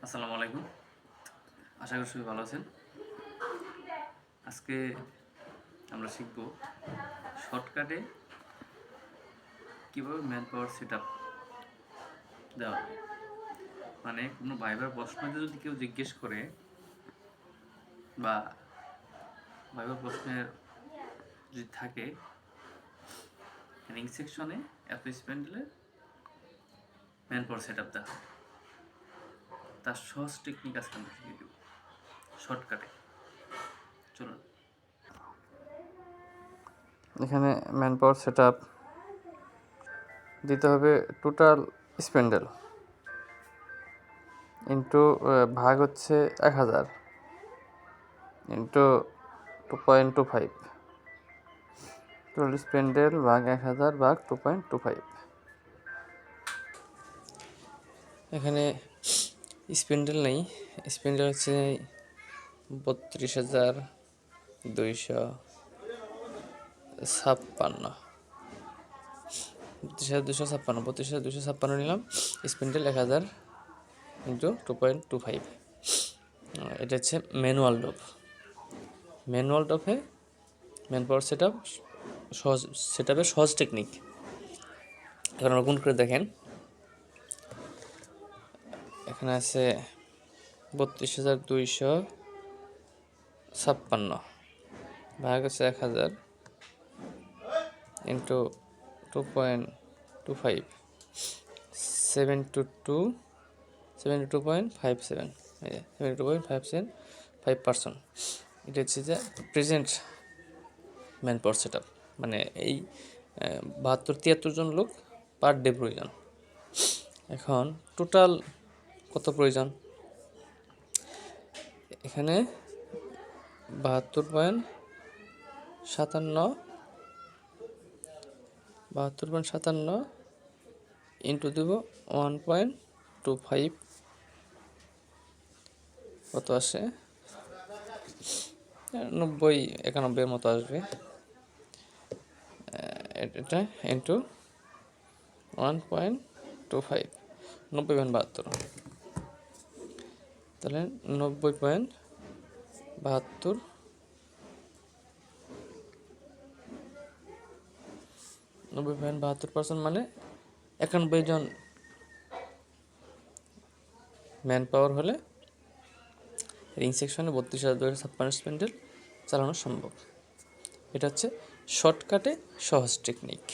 আসসালামু আলাইকুম। আশা করি সবাই ভালো আছেন। আজকে আমরা শিখব শর্টকাটে কীভাবে ম্যান পাওয়ার সেট আপ দেওয়া হয়। মানে কোনো ভাইবার প্রশ্নতে যদি কেউ জিজ্ঞেস করে বা ভাইবার প্রশ্নের যদি থাকে রিং সেকশনে এত স্পেন্ডেলে ম্যান পাওয়ার সেট আপ দেওয়া হয়, তার সহজ টেকনিক আজকে আমরা শিখিয়ে দেব শর্টকাটে। চলুন, এখানে ম্যান পাওয়ার সেট আপ দিতে হবে টোটাল স্পেন্ডেল ইন্টু ভাগ হচ্ছে 1000 ইন্টু 2.25। টোটাল স্পেন্ডেল ভাগ 1000 ভাগ 2.25। এখানে স্পেন্ডেল নেই, স্পেন্ডেল হচ্ছে 32,256, 32,256 নিলাম। Spindle 1000 into 2.25। এটা হচ্ছে ম্যানুয়াল ডোপ। ম্যানুয়াল ডোপে ম্যান পাওয়ার সেট আপ সহজ টেকনিক। এখন আমরা গুণ করে দেখেন, এখানে আছে 32,256 ভাগ হচ্ছে 1000 ইন্টু 2.25, 72.57, 72.57%। এটা হচ্ছে যে present man power set up, মানে এই 72-73 জন লোক পার ডে প্রয়োজন। এখন টোটাল কত প্রয়োজন? এখানে 72.57 ইন্টু দেব 1.25, কত আসে? 90-91 মতো আসবে। এটা ইন্টু 1.25, 90.72, তাহলে 90.72 90.72% মানে 91 জন ম্যান পাওয়ার হলে রিং সেকশনে 32,256 স্পেন্ডেল চালানো সম্ভব। এটা হচ্ছে শর্টকাটে সহজ টেকনিক।